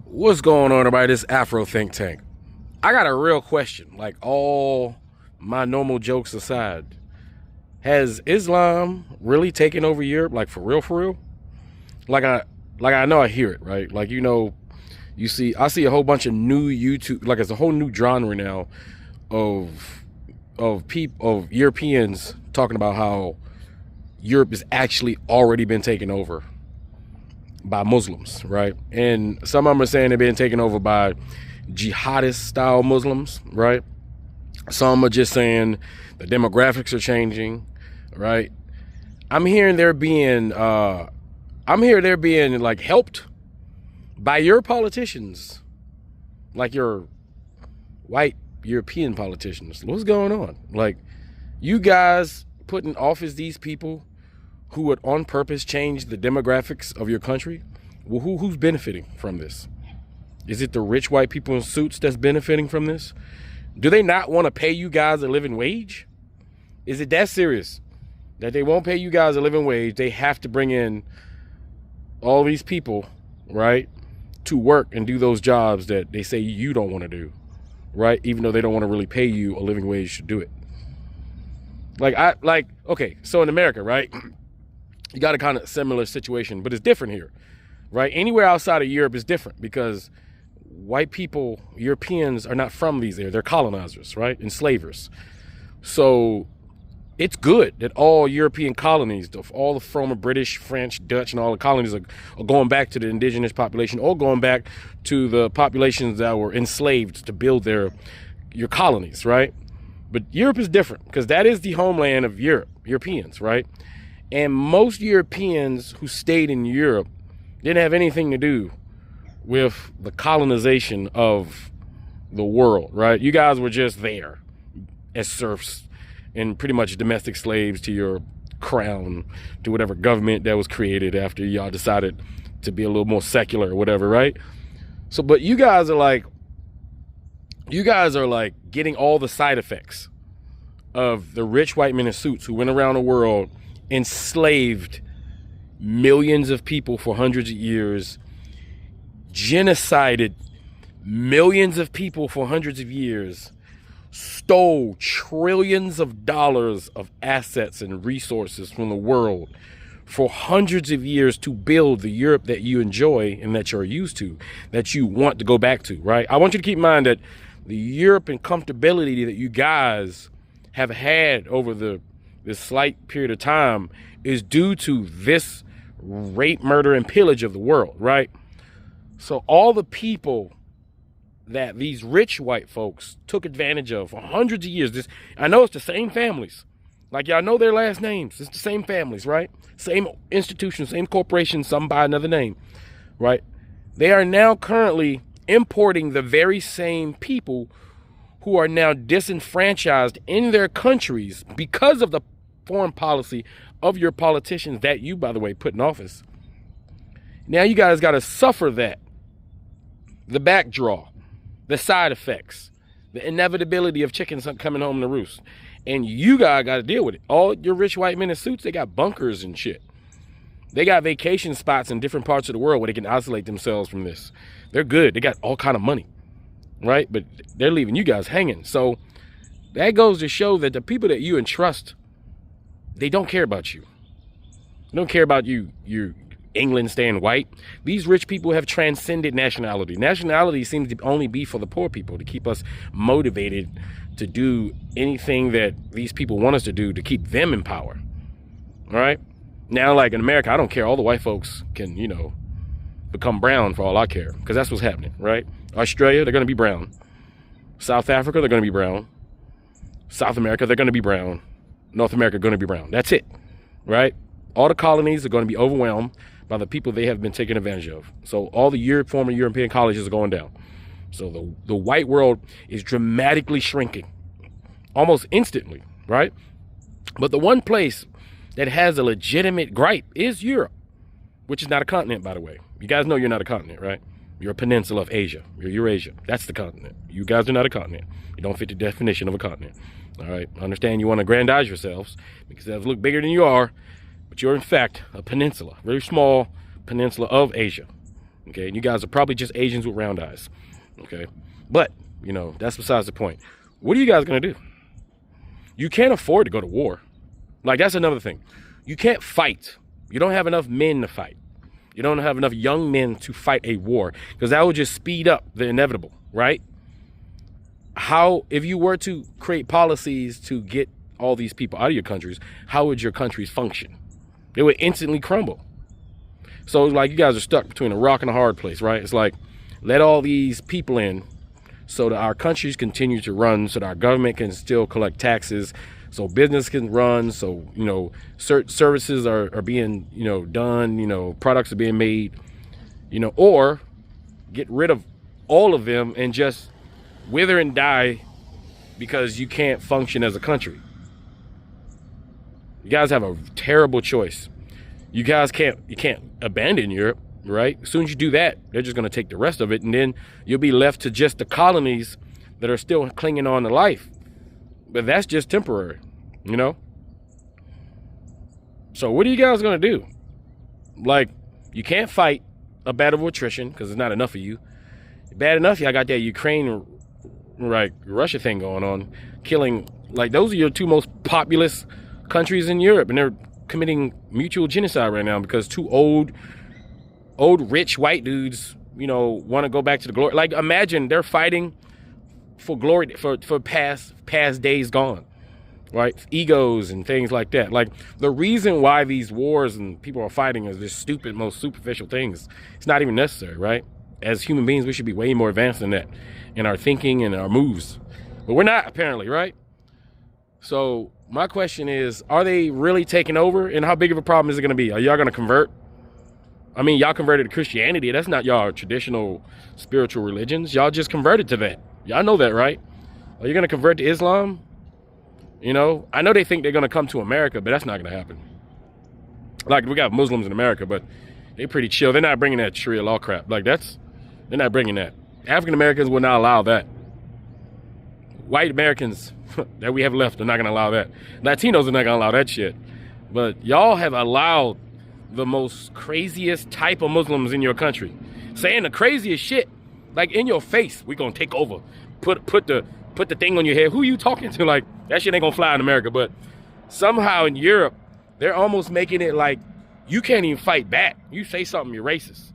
What's going on, everybody? This Afro Think Tank. I got a real question. Like, all my normal jokes aside, has Islam really taken over Europe? Like, for real, for real? Like I know I hear it, right? Like, I see a whole bunch of new YouTube, like it's a whole new genre now of Europeans talking about how Europe has actually already been taken over by Muslims, right? And some of them are saying they're being taken over by jihadist style Muslims, right? Some are just saying the demographics are changing, right? I'm hearing they're being like helped by your politicians, like your white European politicians. What's going on? Like, you guys put in office these people who would on purpose change the demographics of your country? Well, who's benefiting from this? Is it the rich white people in suits that's benefiting from this? Do they not want to pay you guys a living wage? Is it that serious that they won't pay you guys a living wage? They have to bring in all these people, right, to work and do those jobs that they say you don't want to do, right? Even though they don't want to really pay you a living wage to do it. Okay, so in America, right, you got a kind of similar situation, but it's different here, right? Anywhere outside of Europe is different because white people, Europeans, are not from these areas. They're colonizers, right? Enslavers. So it's good that all European colonies, all the former British, French, Dutch, and all the colonies are going back to the indigenous population, or going back to the populations that were enslaved to build your colonies, right? But Europe is different because that is the homeland of Europeans, right? And most Europeans who stayed in Europe didn't have anything to do with the colonization of the world, right? You guys were just there as serfs and pretty much domestic slaves to your crown, to whatever government that was created after y'all decided to be a little more secular or whatever, right? So, but you guys are like getting all the side effects of the rich white men in suits who went around the world, enslaved millions of people for hundreds of years, genocided millions of people for hundreds of years, stole trillions of dollars of assets and resources from the world for hundreds of years to build the Europe that you enjoy and that you're used to, that you want to go back to, right? I want you to keep in mind that the Europe and comfortability that you guys have had over this slight period of time is due to this rape, murder, and pillage of the world, right? So all the people that these rich white folks took advantage of for hundreds of years, I know it's the same families. Like, y'all know their last names. It's the same families, right? Same institutions, same corporations, some by another name, right? They are now currently importing the very same people who are now disenfranchised in their countries because of the foreign policy of your politicians that you, by the way, put in office. Now you guys got to suffer that. The backdraw, the side effects, the inevitability of chickens coming home to roost. And you guys got to deal with it. All your rich white men in suits, they got bunkers and shit. They got vacation spots in different parts of the world where they can isolate themselves from this. They're good. They got all kind of money, right? But they're leaving you guys hanging. So that goes to show that the people that you entrust, they don't care about you. They don't care about you England staying white. These rich people have transcended nationality. Nationality seems to only be for the poor people, to keep us motivated to do anything that these people want us to do to keep them in power. All right? Now, like in America, I don't care. All the white folks can, become brown for all I care, because that's what's happening, right? Australia, they're going to be brown. South Africa, they're going to be brown. South America, they're going to be brown. North America, going to be brown. That's it, right? All the colonies are going to be overwhelmed by the people they have been taken advantage of. So all the former European colleges are going down. So the white world is dramatically shrinking, almost instantly, right? But the one place that has a legitimate gripe is Europe, which is not a continent, by the way. You guys know you're not a continent, right? You're a peninsula of Asia. You're Eurasia. That's the continent. You guys are not a continent. You don't fit the definition of a continent. All right? I understand you want to aggrandize yourselves because you look bigger than you are, but you're in fact a peninsula, very small peninsula of Asia. Okay, and you guys are probably just Asians with round eyes. Okay, but you know, that's besides the point. What are you guys gonna do? You can't afford to go to war. Like, that's another thing. You can't fight. You don't have enough men to fight. You don't have enough young men to fight a war, because that would just speed up the inevitable, right? How, if you were to create policies to get all these people out of your countries, how would your countries function? They would instantly crumble. So it's like you guys are stuck between a rock and a hard place, right? It's like, let all these people in so that our countries continue to run, so that our government can still collect taxes, so business can run, so, you know, services are being, you know, done, you know, products are being made, you know, or get rid of all of them and just wither and die because you can't function as a country. You guys have a terrible choice. You can't abandon Europe, right? As soon as you do that, they're just going to take the rest of it, and then you'll be left to just the colonies that are still clinging on to life. But that's just temporary, you know? So what are you guys going to do? Like, you can't fight a battle of attrition because there's not enough of you. Bad enough, y'all got that Ukraine, right, Russia thing going on, killing, like, those are your two most populous countries in Europe, and they're committing mutual genocide right now because two old rich white dudes, you know, want to go back to the glory. Like, imagine they're fighting for glory, for past days gone, right? Egos and things like that. Like, the reason why these wars and people are fighting is this stupid, most superficial things. It's not even necessary, right? As human beings, we should be way more advanced than that in our thinking and our moves, but we're not, apparently, right? So my question is, are they really taking over? And how big of a problem is it going to be? Are y'all going to convert? I mean, y'all converted to Christianity. That's not y'all traditional spiritual religions. Y'all just converted to that. Y'all know that, right? Are you going to convert to Islam? You know, I know they think they're going to come to America, but that's not going to happen. Like, we got Muslims in America, but they're pretty chill. They're not bringing that Sharia law crap. Like, they're not bringing that. African Americans will not allow that. White Americans that we have left are not going to allow that. Latinos are not going to allow that shit. But y'all have allowed the most craziest type of Muslims in your country, saying the craziest shit, like, in your face. We gonna take over. Put the thing on your head. Who you talking to? Like, that shit ain't gonna fly in America. But somehow in Europe, they're almost making it like you can't even fight back. You say something, you're racist.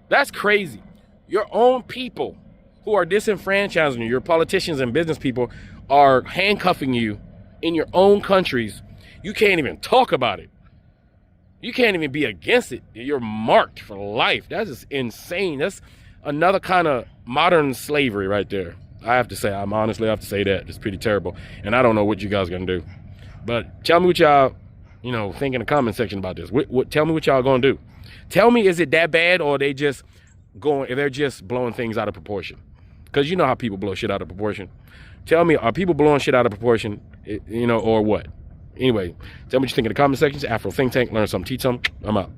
That's crazy. Your own people who are disenfranchising you, your politicians and business people, are handcuffing you in your own countries. You can't even talk about it. You can't even be against it. You're marked for life. That's just insane. That's another kind of modern slavery right there. I have to say, I'm honestly have to say that. It's pretty terrible. And I don't know what you guys are going to do. But tell me what y'all, you know, think in the comment section about this. Tell me what y'all going to do. Tell me, is it that bad, or they're just blowing things out of proportion? Because you know how people blow shit out of proportion. Tell me, are people blowing shit out of proportion, you know, or what? Anyway, tell me what you think in the comment sections. Afro Think Tank, learn something, teach something. I'm out.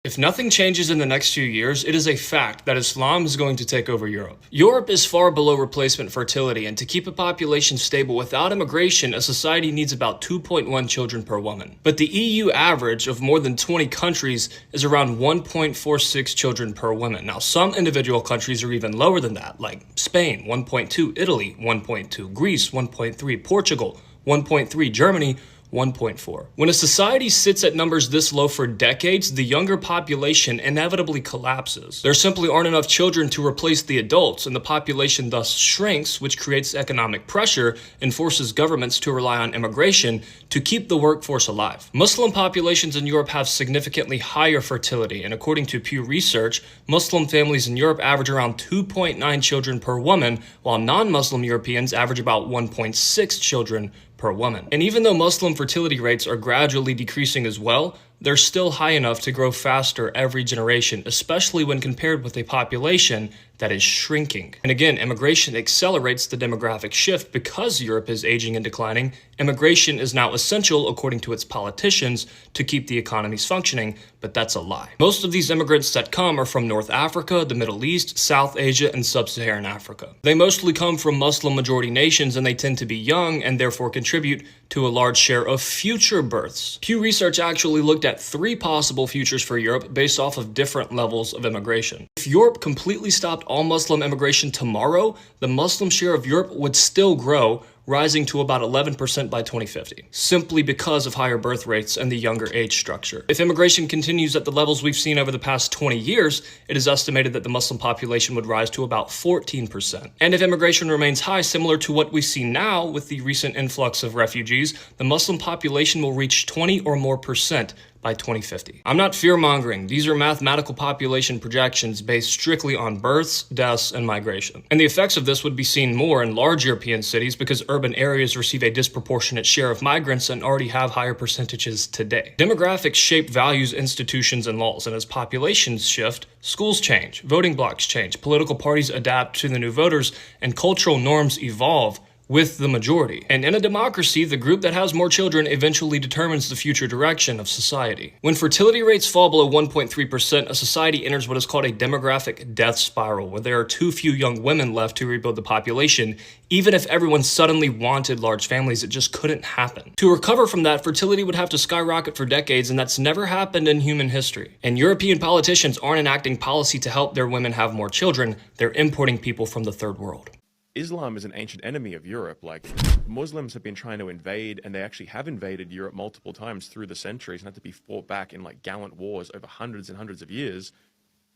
If nothing changes in the next few years, it is a fact that Islam is going to take over Europe. Europe is far below replacement fertility, and to keep a population stable without immigration, a society needs about 2.1 children per woman. But the EU average of more than 20 countries is around 1.46 children per woman. Now, some individual countries are even lower than that, like Spain, 1.2, Italy, 1.2, Greece, 1.3, Portugal, 1.3, Germany, 1.4. When a society sits at numbers this low for decades, the younger population inevitably collapses. There simply aren't enough children to replace the adults, and the population thus shrinks, which creates economic pressure and forces governments to rely on immigration to keep the workforce alive. Muslim populations in Europe have significantly higher fertility, and according to Pew Research, Muslim families in Europe average around 2.9 children per woman, while non-Muslim Europeans average about 1.6 children per woman. And even though Muslim fertility rates are gradually decreasing as well, they're still high enough to grow faster every generation, especially when compared with a population that is shrinking. And again, immigration accelerates the demographic shift. Because Europe is aging and declining, immigration is now essential, according to its politicians, to keep the economies functioning, but that's a lie. Most of these immigrants that come are from North Africa, the Middle East, South Asia, and Sub-Saharan Africa. They mostly come from Muslim-majority nations, and they tend to be young and therefore contribute to a large share of future births. Pew Research actually looked at at 3 possible futures for Europe based off of different levels of immigration. If Europe completely stopped all Muslim immigration tomorrow, the Muslim share of Europe would still grow, rising to about 11% by 2050, simply because of higher birth rates and the younger age structure. If immigration continues at the levels we've seen over the past 20 years, it is estimated that the Muslim population would rise to about 14%. And if immigration remains high, similar to what we see now with the recent influx of refugees, the Muslim population will reach 20 or more percent by 2050. I'm not fear-mongering. These are mathematical population projections based strictly on births, deaths, and migration. And the effects of this would be seen more in large European cities because urban areas receive a disproportionate share of migrants and already have higher percentages today. Demographics shape values, institutions, and laws, and as populations shift, schools change, voting blocks change, political parties adapt to the new voters, and cultural norms evolve with the majority. And in a democracy, the group that has more children eventually determines the future direction of society. When fertility rates fall below 1.3%, a society enters what is called a demographic death spiral, where there are too few young women left to rebuild the population. Even if everyone suddenly wanted large families, it just couldn't happen. To recover from that, fertility would have to skyrocket for decades, and that's never happened in human history. And European politicians aren't enacting policy to help their women have more children, they're importing people from the third world. Islam is an ancient enemy of Europe. Like, Muslims have been trying to invade, and they actually have invaded Europe multiple times through the centuries and had to be fought back in like gallant wars over hundreds and hundreds of years.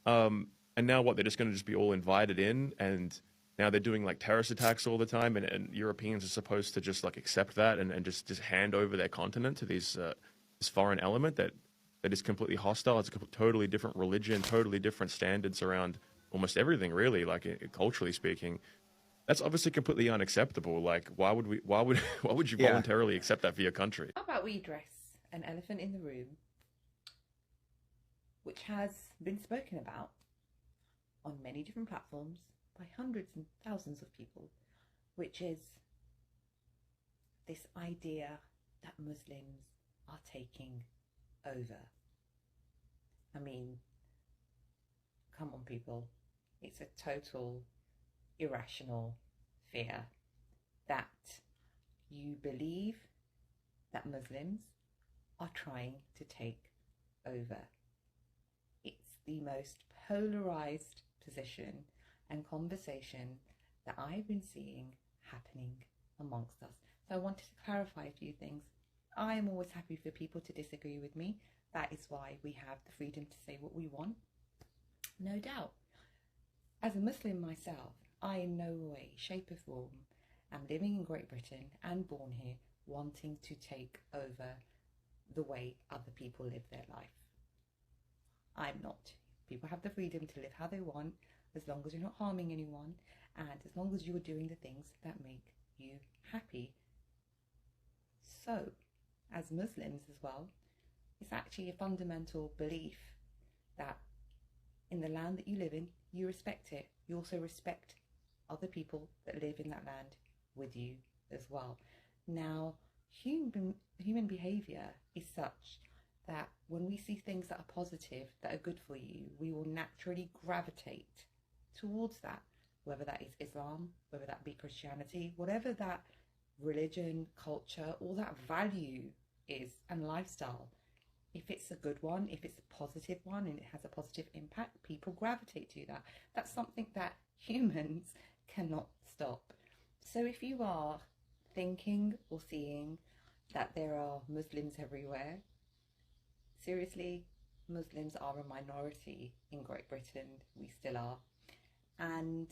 And now what, they're just going to just be all invited in, and now they're doing like terrorist attacks all the time, and Europeans are supposed to just like accept that and just hand over their continent to these this foreign element that is completely hostile. It's a totally different religion, totally different standards around almost everything, really, like culturally speaking. That's obviously completely unacceptable. Like, why would you voluntarily accept that for your country? How about we address an elephant in the room, which has been spoken about on many different platforms by hundreds and thousands of people, which is this idea that Muslims are taking over. I mean, come on, people. It's a total irrational fear that you believe that Muslims are trying to take over. It's the most polarized position and conversation that I've been seeing happening amongst us. So I wanted to clarify a few things. I am always happy for people to disagree with me. That is why we have the freedom to say what we want. No doubt. As a Muslim myself, I in no way, shape or form am living in Great Britain and born here wanting to take over the way other people live their life. I'm not. People have the freedom to live how they want as long as you're not harming anyone and as long as you're doing the things that make you happy. So, as Muslims as well, it's actually a fundamental belief that in the land that you live in, you respect it. You also respect other people that live in that land with you as well. Now, human behavior is such that when we see things that are positive, that are good for you, we will naturally gravitate towards that, whether that is Islam, whether that be Christianity, whatever that religion, culture, all that value is and lifestyle. If it's a good one, if it's a positive one and it has a positive impact, people gravitate to that. That's something that humans cannot stop. So if you are thinking or seeing that there are Muslims everywhere, seriously, Muslims are a minority in Great Britain. We still are. And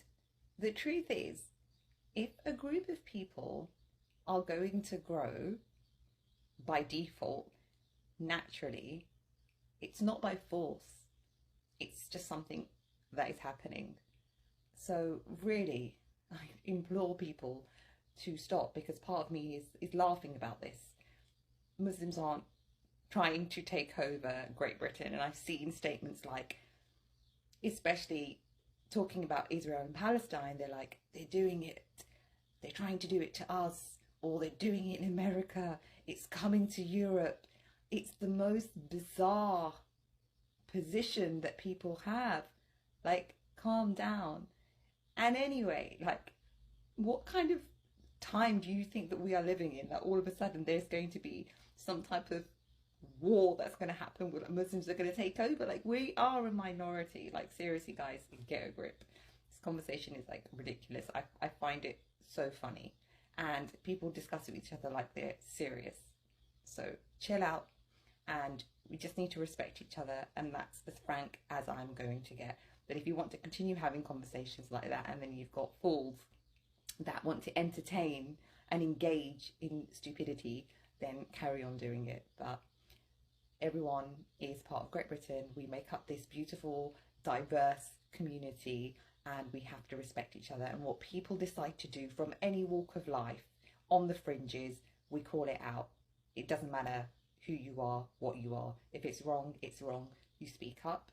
the truth is, if a group of people are going to grow by default, naturally, it's not by force. It's just something that is happening. So really, I implore people to stop, because part of me is laughing about this. Muslims aren't trying to take over Great Britain, and I've seen statements like, especially talking about Israel and Palestine, they're like, they're doing it, they're trying to do it to us, or they're doing it in America, it's coming to Europe. It's the most bizarre position that people have. Like, calm down. And anyway, like, what kind of time do you think that we are living in? That all of a sudden there's going to be some type of war that's going to happen with Muslims are going to take over. Like, we are a minority. Like, seriously, guys, get a grip. This conversation is like ridiculous. I find it so funny, and people discuss with each other like they're serious. So chill out, and we just need to respect each other, and that's as frank as I'm going to get. But if you want to continue having conversations like that, and then you've got fools that want to entertain and engage in stupidity, then carry on doing it. But everyone is part of Great Britain. We make up this beautiful, diverse community, and we have to respect each other. And what people decide to do from any walk of life, on the fringes, we call it out. It doesn't matter who you are, what you are. If it's wrong, it's wrong. You speak up.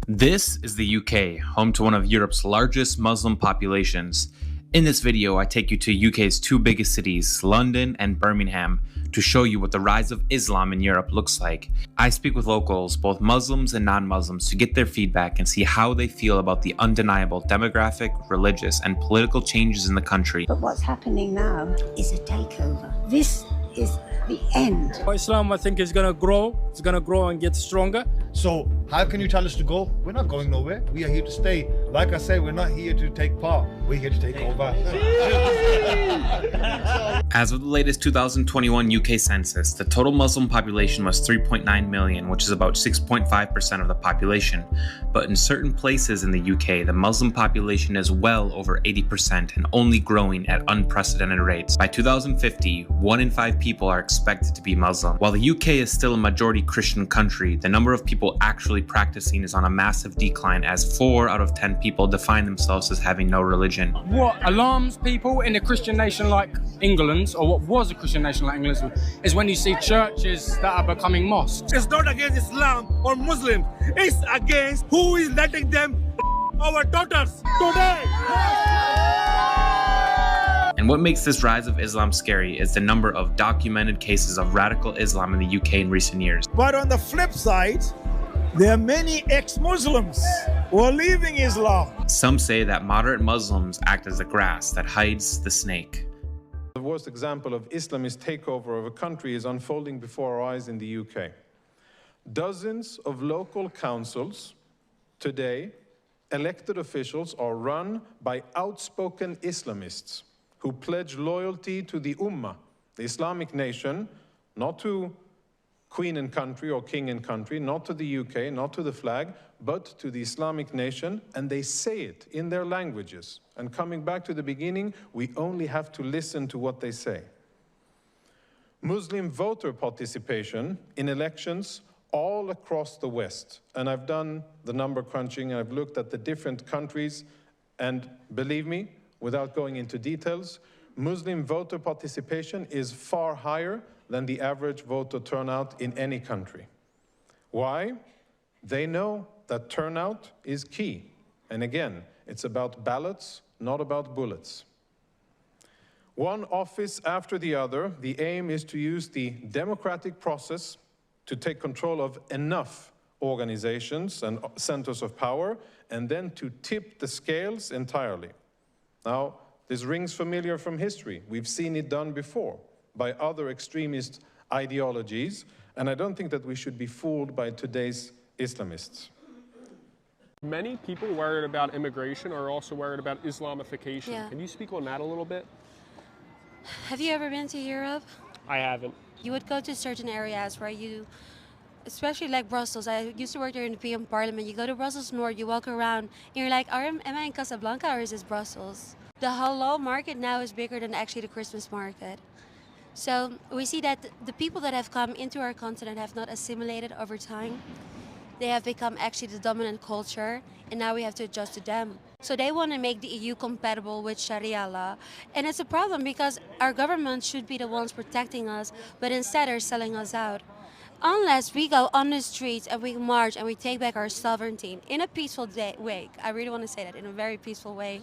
This is the UK, home to one of Europe's largest Muslim populations. In this video, I take you to UK's two biggest cities, London and Birmingham, to show you what the rise of Islam in Europe looks like. I speak with locals, both Muslims and non-Muslims, to get their feedback and see how they feel about the undeniable demographic, religious, and political changes in the country. But what's happening now is a takeover. This is the end. Islam, I think, is going to grow. It's going to grow and get stronger. So how can you tell us to go? We're not going nowhere. We are here to stay. Like I say, we're not here to take part. We're here to take over. As of the latest 2021 UK census, the total Muslim population was 3.9 million, which is about 6.5% of the population. But in certain places in the UK, the Muslim population is well over 80% and only growing at unprecedented rates. By 2050, 1 in 5 people are expected to be Muslim. While the UK is still a majority Christian country, the number of people actually practicing is on a massive decline, as 4 out of 10 people define themselves as having no religion. What alarms people in a Christian nation like England, or what was a Christian nation like England, is when you see churches that are becoming mosques. It's not against Islam or Muslims. It's against who is letting them our daughters today. And what makes this rise of Islam scary is the number of documented cases of radical Islam in the UK in recent years. But on the flip side, there are many ex-Muslims who are leaving Islam. Some say that moderate Muslims act as the grass that hides the snake. The worst example of Islamist takeover of a country is unfolding before our eyes in the UK. Dozens of local councils today, elected officials, are run by outspoken Islamists who pledge loyalty to the Ummah, the Islamic nation, not to Queen and country or King and country, not to the UK, not to the flag, but to the Islamic nation, and they say it in their languages. And coming back to the beginning, we only have to listen to what they say. Muslim voter participation in elections all across the West, and I've done the number crunching, and I've looked at the different countries, and believe me, without going into details, Muslim voter participation is far higher than the average voter turnout in any country. Why? They know that turnout is key. And again, it's about ballots, not about bullets. One office after the other, the aim is to use the democratic process to take control of enough organizations and centers of power, and then to tip the scales entirely. Now, this rings familiar from history. We've seen it done before by other extremist ideologies, and I don't think that we should be fooled by today's Islamists. Many people worried about immigration are also worried about Islamification. Yeah. Can you speak on that a little bit? Have you ever been to Europe? I haven't. You would go to certain areas where you, especially like Brussels. I used to work there in the European Parliament. You go to Brussels North, you walk around, and you're like, am I in Casablanca or is this Brussels? The halal market now is bigger than actually the Christmas market. So we see that the people that have come into our continent have not assimilated over time. They have become actually the dominant culture, and now we have to adjust to them. So they want to make the EU compatible with Sharia law. And it's a problem because our government should be the ones protecting us, but instead they're selling us out. Unless we go on the streets and we march and we take back our sovereignty in a peaceful way. I really want to say that, in a very peaceful way.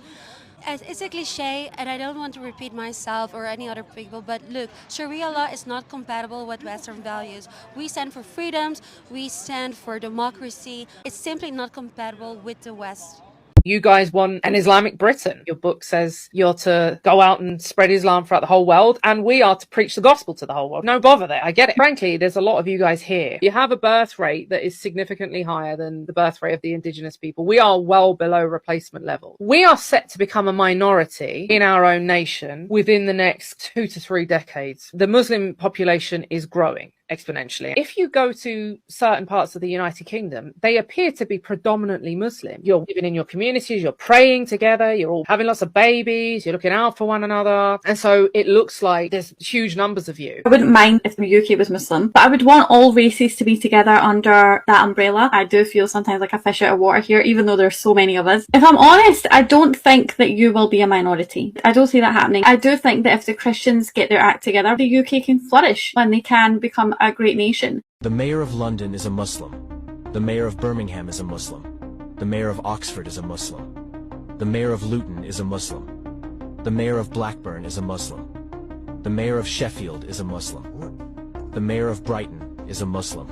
It's a cliche, and I don't want to repeat myself or any other people, but look, Sharia law is not compatible with Western values. We stand for freedoms, we stand for democracy. It's simply not compatible with the West. You guys want an Islamic Britain. Your book says you're to go out and spread Islam throughout the whole world, and we are to preach the gospel to the whole world. No bother there. I get it. Frankly, there's a lot of you guys here. You have a birth rate that is significantly higher than the birth rate of the indigenous people. We are well below replacement level. We are set to become a minority in our own nation within the next 2 to 3 decades. The Muslim population is growing exponentially. If you go to certain parts of the United Kingdom, they appear to be predominantly Muslim. You're living in your communities, you're praying together, you're all having lots of babies, you're looking out for one another. And so it looks like there's huge numbers of you. I wouldn't mind if the UK was Muslim, but I would want all races to be together under that umbrella. I do feel sometimes like a fish out of water here, even though there's so many of us. If I'm honest, I don't think that you will be a minority. I don't see that happening. I do think that if the Christians get their act together, the UK can flourish and they can become a great nation. The Mayor of London is a Muslim. The Mayor of Birmingham is a Muslim. The Mayor of Oxford is a Muslim. The Mayor of Luton is a Muslim. The Mayor of Blackburn is a Muslim. The Mayor of Sheffield is a Muslim. The Mayor of Brighton is a Muslim.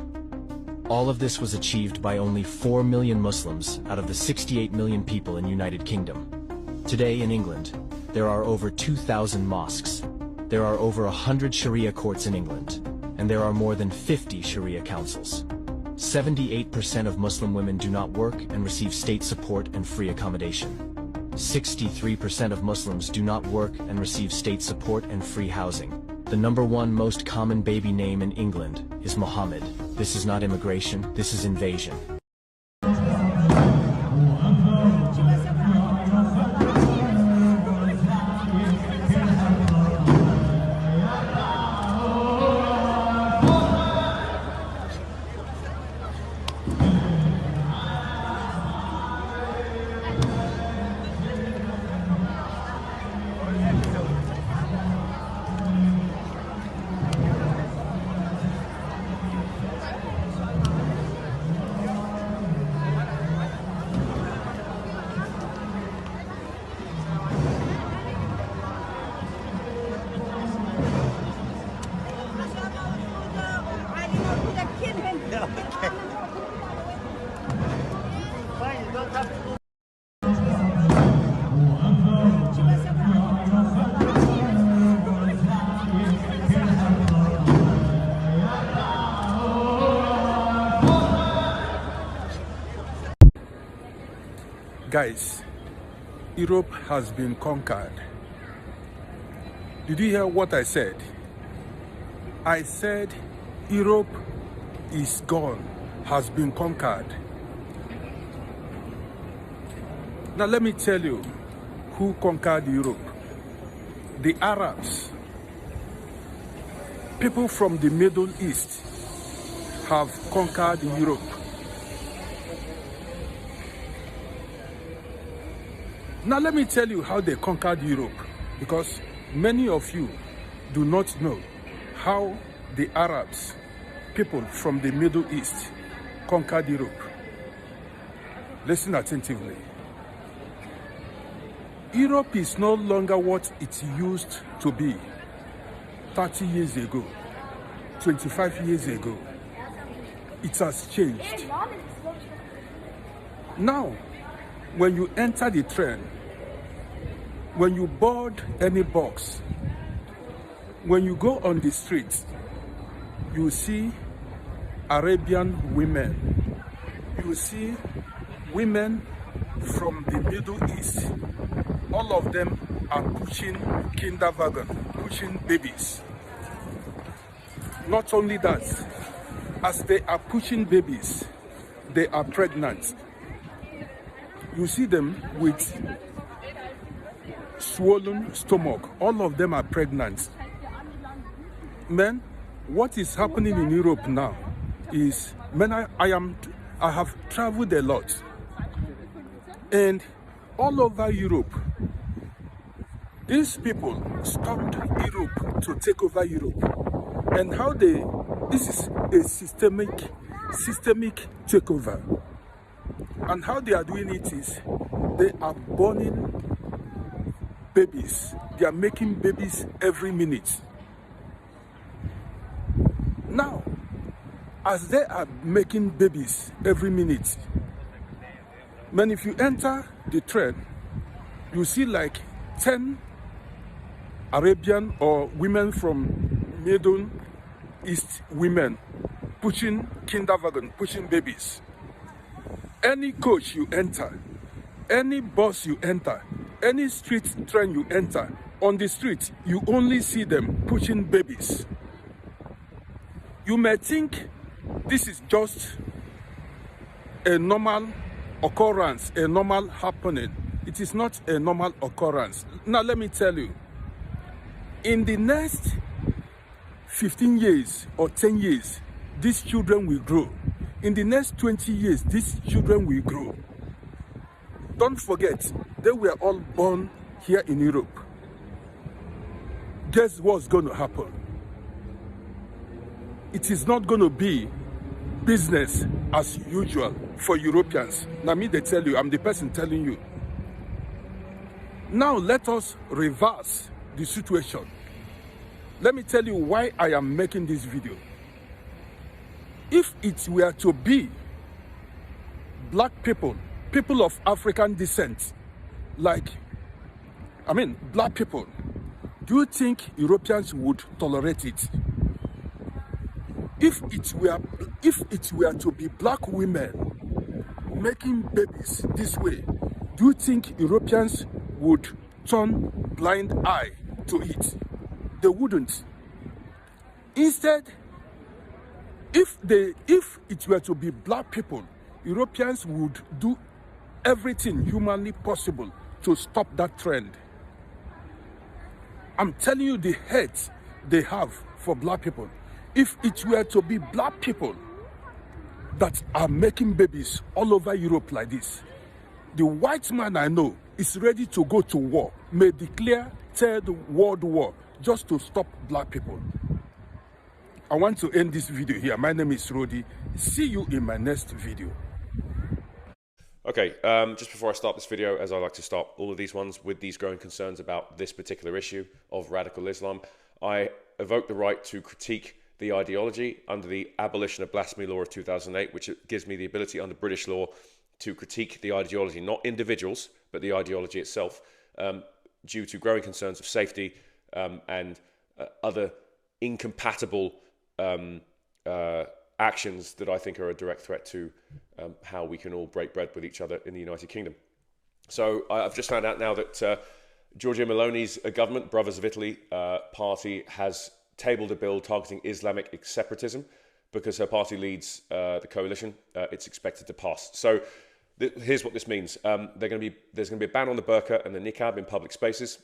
All of this was achieved by only 4 million Muslims out of the 68 million people in United Kingdom. Today in England, there are over 2,000 mosques. There are over 100 Sharia courts in England, and there are more than 50 Sharia councils. 78% of Muslim women do not work and receive state support and free accommodation. 63% of Muslims do not work and receive state support and free housing. The #1 most common baby name in England is Mohammed. This is not immigration, this is invasion. Guys, Europe has been conquered. Did you hear what I said? I said Europe is gone, has been conquered. Now let me tell you who conquered Europe. The Arabs. People from the Middle East have conquered Europe. Now let me tell you how they conquered Europe, because many of you do not know how the Arabs, people from the Middle East, conquered Europe. Listen attentively. Europe is no longer what it used to be 30 years ago, 25 years ago. It has changed. Now, when you enter the train, when you board any bus, when you go on the streets, you see Arabian women. You see women from the Middle East. All of them are pushing kinderwagen, pushing babies. Not only that, as they are pushing babies, they are pregnant. You see them with swollen stomach. All of them are pregnant. Men, what is happening in Europe now is, men, I have traveled a lot, and all over Europe, these people stopped Europe to take over Europe. And how this is a systemic takeover. And how they are doing it is, they are burning babies. They are making babies every minute. Now, as they are making babies every minute, man, if you enter the trend, you see like 10 Arabian or women from Middle East women pushing kindergarten, pushing babies. Any coach you enter, any bus you enter, any street train you enter, on the street, you only see them pushing babies. You may think this is just a normal occurrence, a normal happening. It is not a normal occurrence. Now let me tell you, in the next 15 years or 10 years, these children will grow. In the next 20 years, these children will grow. Don't forget, they were all born here in Europe. Guess what's going to happen? It is not going to be business as usual for Europeans. Now me, they tell you, I'm the person telling you. Now let us reverse the situation. Let me tell you why I am making this video. If it were to be black people, people of African descent, like, black people, do you think Europeans would tolerate it? If it were to be black women making babies this way, do you think Europeans would turn blind eye to it? They wouldn't. Instead, if it were to be black people, Europeans would do everything humanly possible to stop that trend. I'm telling you the hate they have for black people. If it were to be black people that are making babies all over Europe like this, the white man I know is ready to go to war, may declare Third World War just to stop black people. I want to end this video here. My name is Rodi. See you in my next video. Okay, just before I start this video, as I like to start all of these ones with these growing concerns about this particular issue of radical Islam, I evoke the right to critique the ideology under the Abolition of Blasphemy Law of 2008, which gives me the ability under British law to critique the ideology, not individuals, but the ideology itself, due to growing concerns of safety and other incompatible actions that I think are a direct threat to how we can all break bread with each other in the United Kingdom. So I've just found out now that Giorgia Meloni's government, Brothers of Italy party, has tabled a bill targeting Islamic separatism because her party leads the coalition. It's expected to pass. So here's what this means. There's going to be a ban on the burqa and the niqab in public spaces.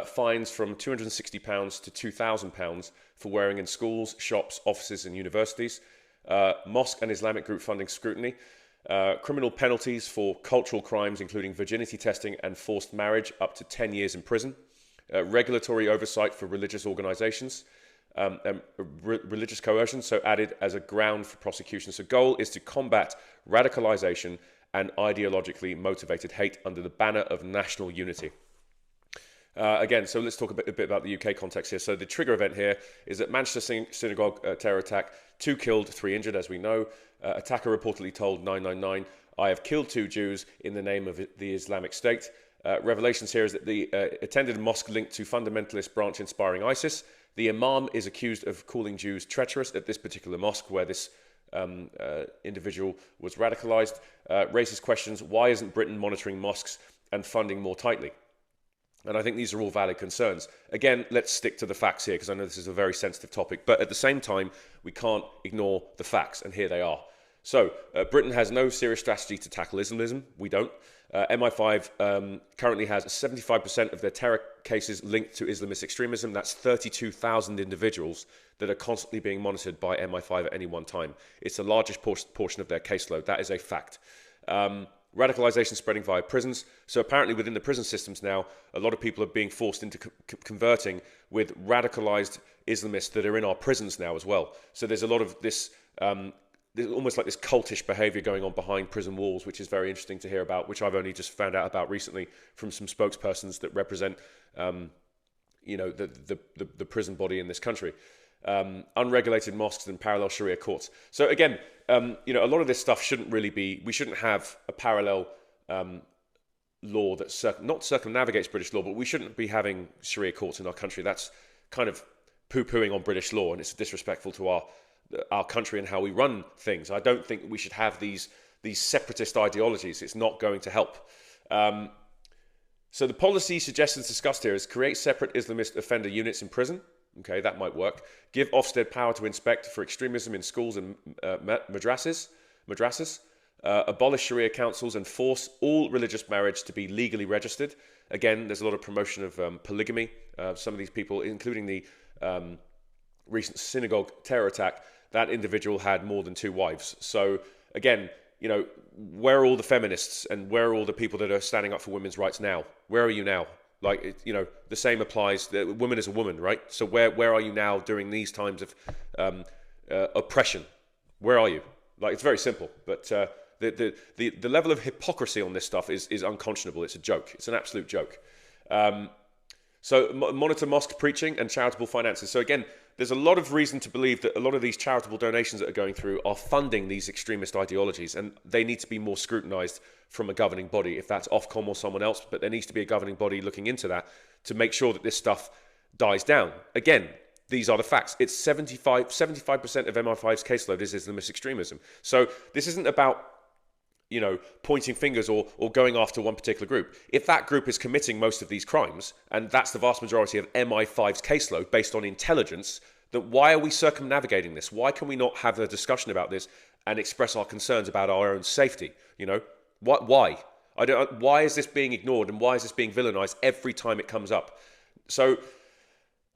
Fines from £260 to £2,000 for wearing in schools, shops, offices and universities. Mosque and Islamic group funding scrutiny. Criminal penalties for cultural crimes including virginity testing and forced marriage up to 10 years in prison. Regulatory oversight for religious organisations. Religious coercion, so added as a ground for prosecution. So goal is to combat radicalisation and ideologically motivated hate under the banner of national unity. Again, so let's talk a bit about the UK context here. So the trigger event here is that Manchester synagogue terror attack, 2 killed, 3 injured, as we know. Attacker reportedly told 999, "I have killed 2 Jews in the name of the Islamic State." Revelations here is that the attended a mosque linked to fundamentalist branch inspiring ISIS. The imam is accused of calling Jews treacherous at this particular mosque where this individual was radicalised. Raises questions, why isn't Britain monitoring mosques and funding more tightly? And I think these are all valid concerns. Again, let's stick to the facts here because I know this is a very sensitive topic, but at the same time, we can't ignore the facts, and here they are. So, Britain has no serious strategy to tackle Islamism. We don't. MI5 currently has 75% of their terror cases linked to Islamist extremism. That's 32,000 individuals that are constantly being monitored by MI5 at any one time. It's the largest portion of their caseload. That is a fact. Radicalisation spreading via prisons. So apparently within the prison systems now, a lot of people are being forced into converting with radicalised Islamists that are in our prisons now as well. So there's a lot of this, there's almost like this cultish behaviour going on behind prison walls, which is very interesting to hear about, which I've only just found out about recently from some spokespersons that represent, you know, the prison body in this country. Unregulated mosques and parallel Sharia courts. So again, you know, a lot of this stuff shouldn't really be, we shouldn't have a parallel law that not circumnavigates British law, but we shouldn't be having Sharia courts in our country. That's kind of poo-pooing on British law, and it's disrespectful to our country and how we run things. I don't think we should have these separatist ideologies. It's not going to help. So the policy suggestions discussed here is create separate Islamist offender units in prison. Okay, that might work. Give Ofsted power to inspect for extremism in schools and madrasas. Abolish Sharia councils and force all religious marriage to be legally registered. Again, there's a lot of promotion of polygamy. Some of these people, including the recent synagogue terror attack, that individual had more than 2 wives. So again, you know, where are all the feminists and where are all the people that are standing up for women's rights now? Where are you now? Like, you know, the same applies. The woman is a woman, right? So where are you now during these times of oppression? Where are you? Like, it's very simple, but the level of hypocrisy on this stuff is unconscionable. It's a joke. It's an absolute joke. So monitor mosque preaching and charitable finances. So again, there's a lot of reason to believe that a lot of these charitable donations that are going through are funding these extremist ideologies, and they need to be more scrutinized from a governing body, if that's Ofcom or someone else, but there needs to be a governing body looking into that to make sure that this stuff dies down. Again, these are the facts. It's 75% of MI5's caseload is Islamist extremism. So this isn't about, you know, pointing fingers or going after one particular group. If that group is committing most of these crimes, and that's the vast majority of MI5's caseload based on intelligence, then why are we circumnavigating this? Why can we not have a discussion about this and express our concerns about our own safety? You know, why? Why is this being ignored, and why is this being villainized every time it comes up? So,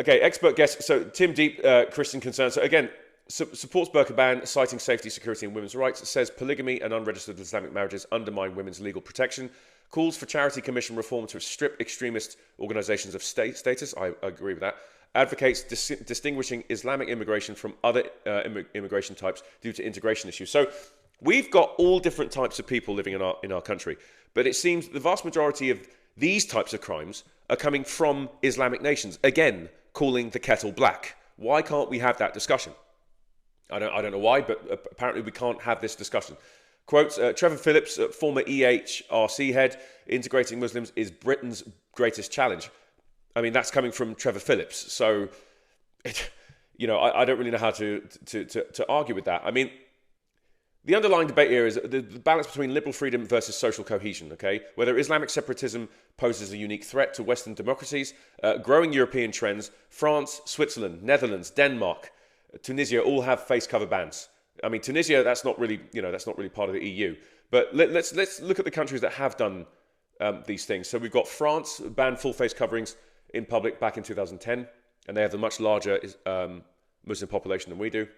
okay, expert guest. So Tim Deep, Christian Concern. So again, supports burqa ban, citing safety, security and women's rights. It says polygamy and unregistered Islamic marriages undermine women's legal protection. Calls for charity commission reform to strip extremist organizations of status. I agree with that. Advocates distinguishing Islamic immigration from other immigration types due to integration issues. So we've got all different types of people living in our country, but it seems the vast majority of these types of crimes are coming from Islamic nations. Again, calling the kettle black. Why can't we have that discussion? I don't know why, but apparently we can't have this discussion. Quote, Trevor Phillips, former EHRC head, integrating Muslims is Britain's greatest challenge. I mean, that's coming from Trevor Phillips. So, you know, I don't really know how to argue with that. I mean, the underlying debate here is the balance between liberal freedom versus social cohesion, okay? Whether Islamic separatism poses a unique threat to Western democracies, growing European trends, France, Switzerland, Netherlands, Denmark, Tunisia all have face cover bans. I mean, Tunisia, that's not really part of the EU. But let's look at the countries that have done these things. So we've got France banned full face coverings in public back in 2010, and they have a much larger Muslim population than we do.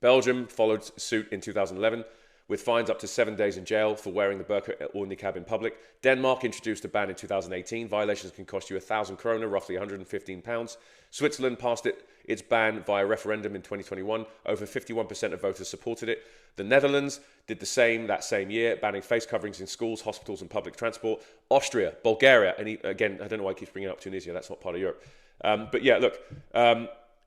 Belgium followed suit in 2011 with fines up to 7 days in jail for wearing the burqa or niqab in public. Denmark introduced a ban in 2018. Violations can cost you 1,000 kroner, roughly £115. Switzerland passed its ban via referendum in 2021. Over 51% of voters supported it. The Netherlands did the same that same year, banning face coverings in schools, hospitals and public transport. Austria, Bulgaria, and again, I don't know why I keep bringing up Tunisia, that's not part of Europe. But yeah, look,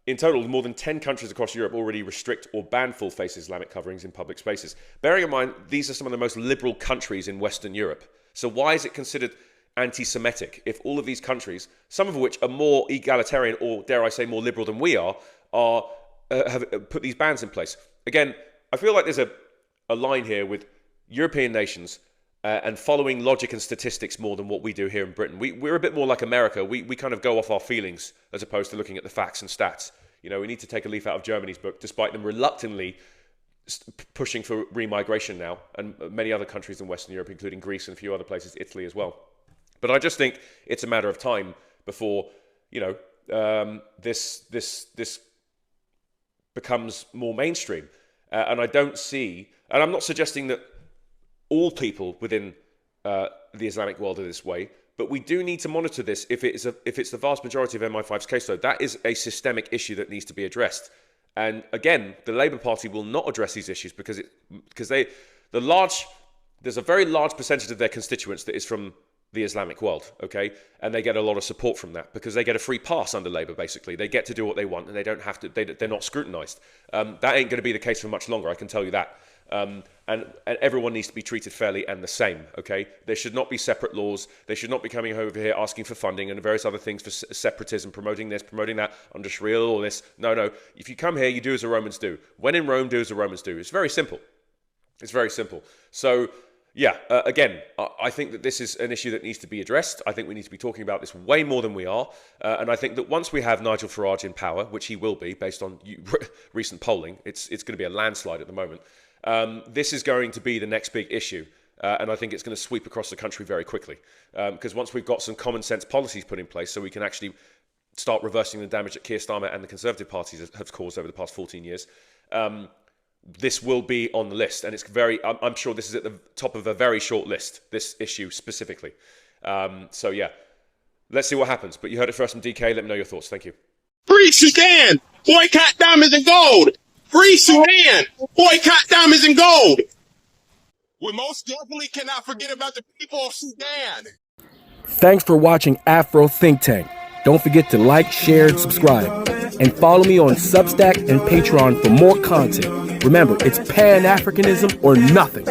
in total, more than 10 countries across Europe already restrict or ban full-face Islamic coverings in public spaces. Bearing in mind, these are some of the most liberal countries in Western Europe. So why is it considered anti-Semitic if all of these countries, some of which are more egalitarian or, dare I say, more liberal than we are have put these bans in place? Again, I feel like there's a line here with European nations and following logic and statistics more than what we do here in Britain. We're a bit more like America. We kind of go off our feelings as opposed to looking at the facts and stats. You know, we need to take a leaf out of Germany's book, despite them reluctantly pushing for remigration now, and many other countries in Western Europe, including Greece and a few other places, Italy as well. But I just think it's a matter of time before, you know, this becomes more mainstream. And I don't see, and I'm not suggesting that all people within the Islamic world are this way, but we do need to monitor this if it's the vast majority of MI5's caseload. That is a systemic issue that needs to be addressed. And again, the Labour Party will not address these issues because there's a very large percentage of their constituents that is from the Islamic world, okay? And they get a lot of support from that because they get a free pass under Labour, basically. They get to do what they want and they don't have to, they're not scrutinised. That ain't going to be the case for much longer, I can tell you that. And everyone needs to be treated fairly and the same, okay? There should not be separate laws. They should not be coming over here asking for funding and various other things for separatism, promoting this, promoting that, under Sharia law, this. No. If you come here, you do as the Romans do. When in Rome, do as the Romans do. It's very simple. It's very simple. So, yeah, again, I think that this is an issue that needs to be addressed. I think we need to be talking about this way more than we are. And I think that once we have Nigel Farage in power, which he will be based on recent polling, it's going to be a landslide at the moment. This is going to be the next big issue. And I think it's going to sweep across the country very quickly. Because once we've got some common sense policies put in place so we can actually start reversing the damage that Keir Starmer and the Conservative parties have caused over the past 14 years, this will be on the list. And I'm sure this is at the top of a very short list, this issue specifically. So yeah, let's see what happens. But you heard it first from DK. Let me know your thoughts. Thank you. Free Sudan! Boycott diamonds and gold! Free Sudan! Boycott diamonds and gold! We most definitely cannot forget about the people of Sudan! Thanks for watching Afro Think Tank. Don't forget to like, share, and subscribe. And follow me on Substack and Patreon for more content. Remember, it's Pan-Africanism or nothing.